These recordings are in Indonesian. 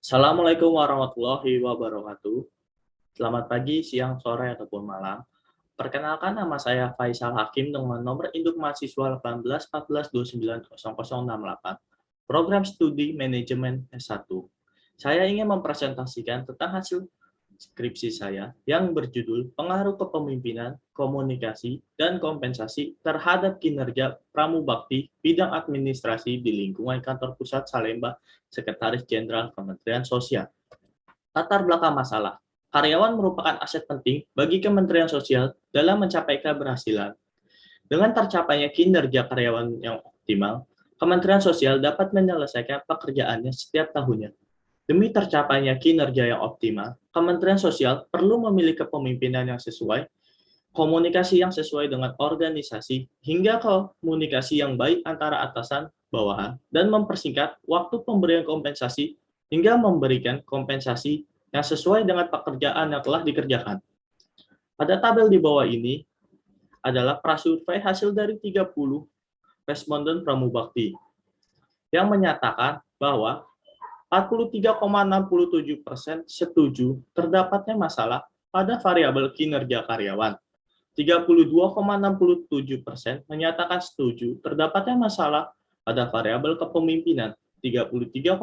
Assalamualaikum warahmatullahi wabarakatuh. Selamat pagi, siang, sore, ataupun malam. Perkenalkan, nama saya Faisal Hakim dengan nomor induk mahasiswa 1814290068, program studi manajemen S1. Saya ingin mempresentasikan tentang hasil skripsi saya yang berjudul Pengaruh Kepemimpinan, Komunikasi, dan Kompensasi terhadap Kinerja Pramubakti Bidang Administrasi di Lingkungan Kantor Pusat Salemba, Sekretaris Jenderal Kementerian Sosial. Latar belakang masalah. Karyawan merupakan aset penting bagi Kementerian Sosial dalam mencapai keberhasilan. Dengan tercapainya kinerja karyawan yang optimal, Kementerian Sosial dapat menyelesaikan pekerjaannya setiap tahunnya. Demi tercapainya kinerja yang optimal, Kementerian Sosial perlu memiliki kepemimpinan yang sesuai, komunikasi yang sesuai dengan organisasi, hingga komunikasi yang baik antara atasan, bawahan, dan mempersingkat waktu pemberian kompensasi hingga memberikan kompensasi yang sesuai dengan pekerjaan yang telah dikerjakan. Pada tabel di bawah ini adalah prasurvei hasil dari 30 responden Pramubakti yang menyatakan bahwa 43,67% setuju terdapatnya masalah pada variabel kinerja karyawan. 32,67% menyatakan setuju terdapatnya masalah pada variabel kepemimpinan. 33,3%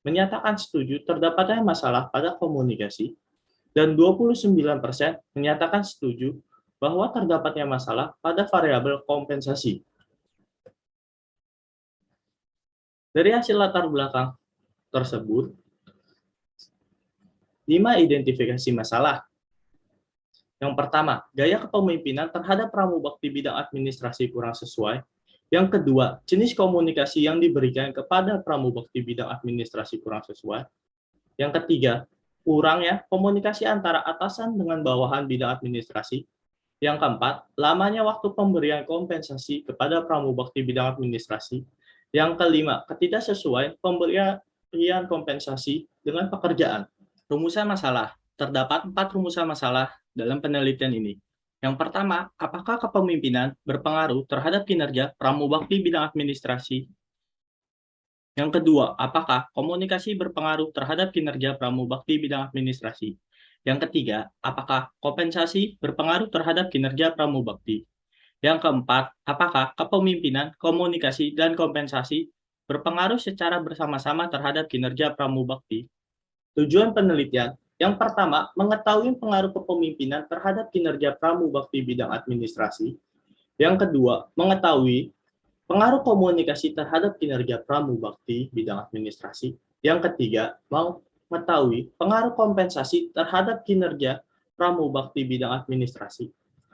menyatakan setuju terdapatnya masalah pada komunikasi. Dan 29% menyatakan setuju bahwa terdapatnya masalah pada variabel kompensasi. Dari hasil latar belakang tersebut, 5 identifikasi masalah. Yang pertama, gaya kepemimpinan terhadap pramubakti bidang administrasi kurang sesuai. Yang kedua, jenis komunikasi yang diberikan kepada pramubakti bidang administrasi kurang sesuai. Yang ketiga, kurangnya komunikasi antara atasan dengan bawahan bidang administrasi. Yang keempat, lamanya waktu pemberian kompensasi kepada pramubakti bidang administrasi. Yang kelima, ketidaksesuaian pemberian kompensasi dengan pekerjaan. Rumusan masalah. Terdapat 4 rumusan masalah dalam penelitian ini. Yang pertama, apakah kepemimpinan berpengaruh terhadap kinerja pramubakti bidang administrasi? Yang kedua, apakah komunikasi berpengaruh terhadap kinerja pramubakti bidang administrasi? Yang ketiga, apakah kompensasi berpengaruh terhadap kinerja pramubakti? Yang keempat, apakah kepemimpinan, komunikasi, dan kompensasi berpengaruh secara bersama-sama terhadap kinerja pramubakti? Tujuan penelitian yang pertama, mengetahui pengaruh kepemimpinan terhadap kinerja pramubakti bidang administrasi. Yang kedua, mengetahui pengaruh komunikasi terhadap kinerja pramubakti bidang administrasi. Yang ketiga, mengetahui pengaruh kompensasi terhadap kinerja pramubakti bidang administrasi.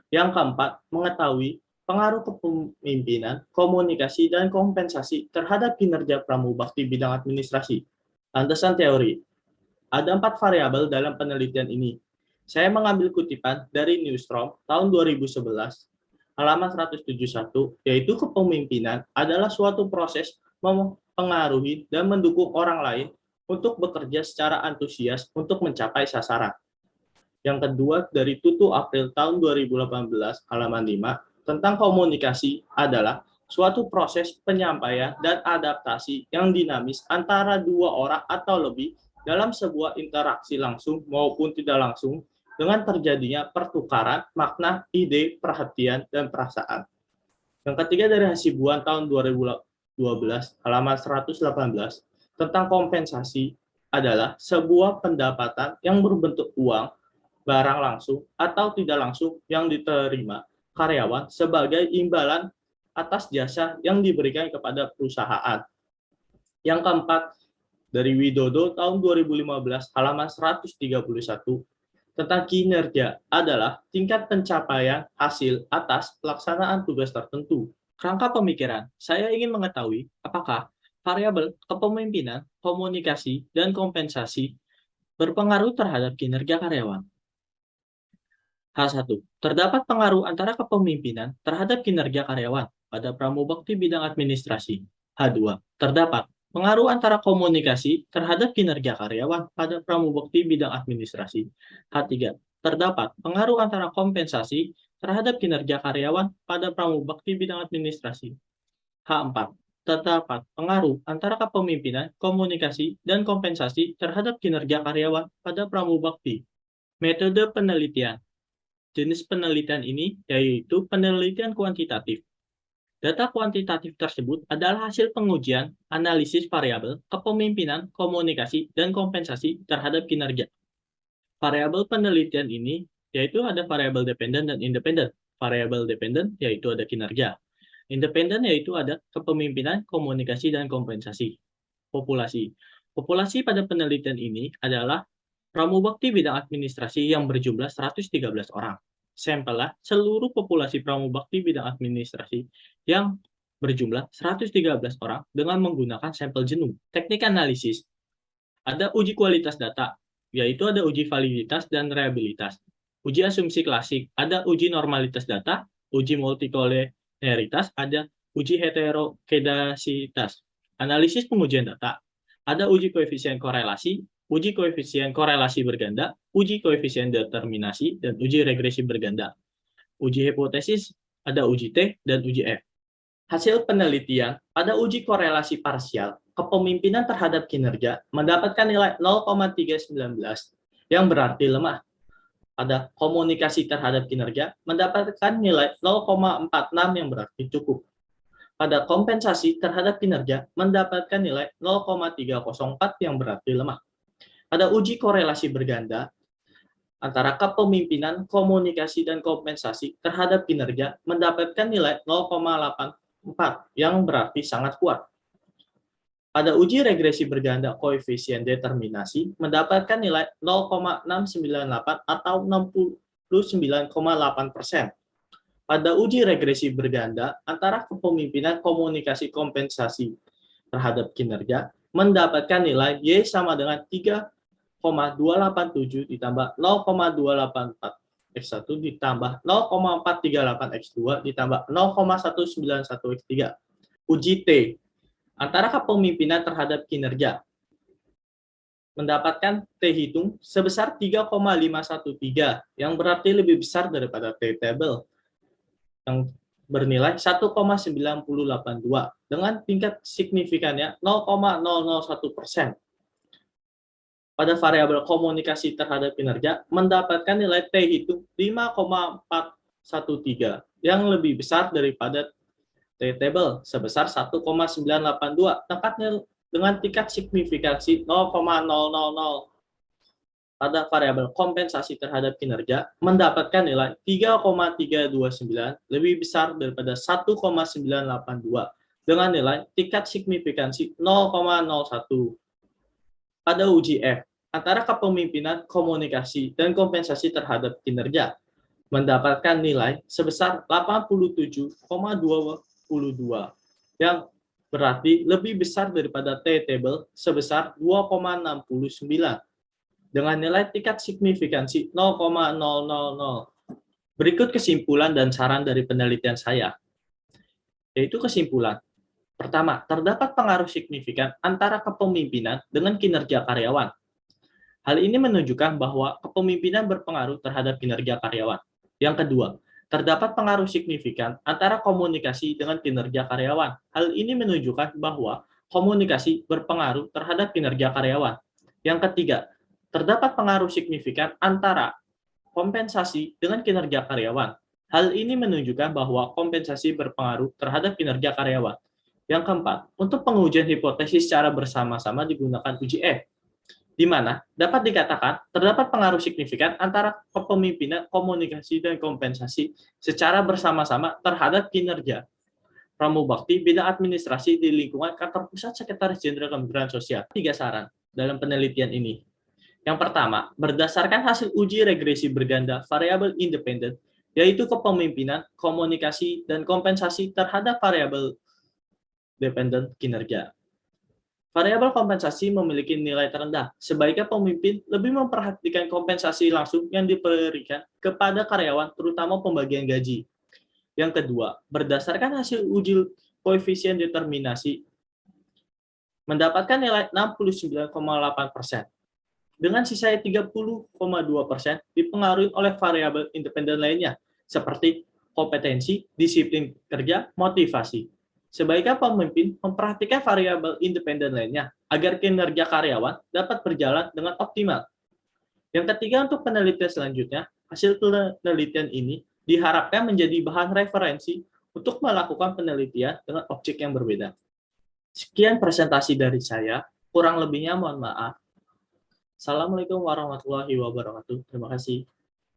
Yang keempat, mengetahui pengaruh kepemimpinan, komunikasi, dan kompensasi terhadap kinerja pramubakti bidang administrasi. Landasan teori. Ada 4 variabel dalam penelitian ini. Saya mengambil kutipan dari Newsroom tahun 2011, halaman 171, yaitu kepemimpinan adalah suatu proses mempengaruhi dan mendukung orang lain untuk bekerja secara antusias untuk mencapai sasaran. Yang kedua dari Tutu April tahun 2018, halaman 5, tentang komunikasi adalah suatu proses penyampaian dan adaptasi yang dinamis antara dua orang atau lebih dalam sebuah interaksi langsung maupun tidak langsung dengan terjadinya pertukaran makna, ide, perhatian, dan perasaan. Yang ketiga dari Hasibuan tahun 2012, halaman 118, tentang kompensasi adalah sebuah pendapatan yang berbentuk uang, barang langsung atau tidak langsung yang diterima karyawan sebagai imbalan atas jasa yang diberikan kepada perusahaan. Yang keempat, dari Widodo tahun 2015 halaman 131, tentang kinerja adalah tingkat pencapaian hasil atas pelaksanaan tugas tertentu. Kerangka pemikiran, saya ingin mengetahui apakah variabel kepemimpinan, komunikasi, dan kompensasi berpengaruh terhadap kinerja karyawan. H1. Terdapat pengaruh antara kepemimpinan terhadap kinerja karyawan pada pramubakti bidang administrasi. H2. Terdapat pengaruh antara komunikasi terhadap kinerja karyawan pada pramubakti bidang administrasi. H3. Terdapat pengaruh antara kompensasi terhadap kinerja karyawan pada pramubakti bidang administrasi. H4. terdapat pengaruh antara kepemimpinan, komunikasi, dan kompensasi terhadap kinerja karyawan pada pramubakti. Metode penelitian. Jenis penelitian ini yaitu penelitian kuantitatif. Data kuantitatif tersebut adalah hasil pengujian, analisis variabel, kepemimpinan, komunikasi, dan kompensasi terhadap kinerja. Variabel penelitian ini yaitu ada variabel dependen dan independen. Variabel dependen yaitu ada kinerja. Independen yaitu ada kepemimpinan, komunikasi, dan kompensasi. Populasi. Populasi pada penelitian ini adalah pramubakti bidang administrasi yang berjumlah 113 orang. Sampellah seluruh populasi pramubakti bidang administrasi yang berjumlah 113 orang dengan menggunakan sampel jenuh. Teknik analisis. Ada uji kualitas data, yaitu ada uji validitas dan reliabilitas. Uji asumsi klasik, ada uji normalitas data, uji multikolenialitas, ada uji heterokedasitas. Analisis pengujian data, ada uji koefisien korelasi berganda, uji koefisien determinasi, dan uji regresi berganda. Uji hipotesis, ada uji T dan uji F. Hasil penelitian pada uji korelasi parsial, kepemimpinan terhadap kinerja mendapatkan nilai 0,319 yang berarti lemah. Pada komunikasi terhadap kinerja mendapatkan nilai 0,46 yang berarti cukup. Pada kompensasi terhadap kinerja mendapatkan nilai 0,304 yang berarti lemah. Pada uji korelasi berganda antara kepemimpinan, komunikasi, dan kompensasi terhadap kinerja mendapatkan nilai 0,84 yang berarti sangat kuat. Pada uji regresi berganda koefisien determinasi mendapatkan nilai 0,698 atau 69,8%. Pada uji regresi berganda antara kepemimpinan, komunikasi, kompensasi terhadap kinerja mendapatkan nilai Y sama dengan 3,287 ditambah 0,284 X1 ditambah 0,438 X2 ditambah 0,191 X3. Uji T antara kepemimpinan terhadap kinerja mendapatkan T hitung sebesar 3,513 yang berarti lebih besar daripada T table yang bernilai 1,9082 dengan tingkat signifikannya 0,001%. Pada variabel komunikasi terhadap kinerja mendapatkan nilai T hitung 5,413 yang lebih besar daripada T table sebesar 1,982 dengan tingkat signifikansi 0,000. Pada variabel kompensasi terhadap kinerja mendapatkan nilai 3,329 lebih besar daripada 1,982 dengan nilai tingkat signifikansi 0,01. Pada uji F antara kepemimpinan, komunikasi, dan kompensasi terhadap kinerja mendapatkan nilai sebesar 87,22 yang berarti lebih besar daripada T table sebesar 2,69 dengan nilai tingkat signifikansi 0,000. Berikut kesimpulan dan saran dari penelitian saya. Yaitu kesimpulan. Pertama, terdapat pengaruh signifikan antara kepemimpinan dengan kinerja karyawan. Hal ini menunjukkan bahwa kepemimpinan berpengaruh terhadap kinerja karyawan. Yang kedua, terdapat pengaruh signifikan antara komunikasi dengan kinerja karyawan. Hal ini menunjukkan bahwa komunikasi berpengaruh terhadap kinerja karyawan. Yang ketiga, terdapat pengaruh signifikan antara kompensasi dengan kinerja karyawan. Hal ini menunjukkan bahwa kompensasi berpengaruh terhadap kinerja karyawan. Yang keempat, untuk pengujian hipotesis secara bersama-sama digunakan uji F, di mana dapat dikatakan terdapat pengaruh signifikan antara kepemimpinan, komunikasi, dan kompensasi secara bersama-sama terhadap kinerja pramubakti bidang administrasi di lingkungan kantor pusat Sekretaris Jenderal Kementerian Sosial. 3 saran dalam penelitian ini. Yang pertama, berdasarkan hasil uji regresi berganda variabel independen, yaitu kepemimpinan, komunikasi, dan kompensasi terhadap variabel dependen kinerja. Variabel kompensasi memiliki nilai terendah. Sebaiknya pemimpin lebih memperhatikan kompensasi langsung yang diberikan kepada karyawan, terutama pembagian gaji. Yang kedua, berdasarkan hasil uji koefisien determinasi, mendapatkan nilai 69,8%. Dengan sisanya 30,2% dipengaruhi oleh variabel independen lainnya, seperti kompetensi, disiplin kerja, motivasi. Sebaiknya pemimpin memperhatikan variabel independen lainnya agar kinerja karyawan dapat berjalan dengan optimal. Yang ketiga, untuk penelitian selanjutnya, hasil penelitian ini diharapkan menjadi bahan referensi untuk melakukan penelitian dengan objek yang berbeda. Sekian presentasi dari saya, kurang lebihnya mohon maaf. Assalamualaikum warahmatullahi wabarakatuh. Terima kasih.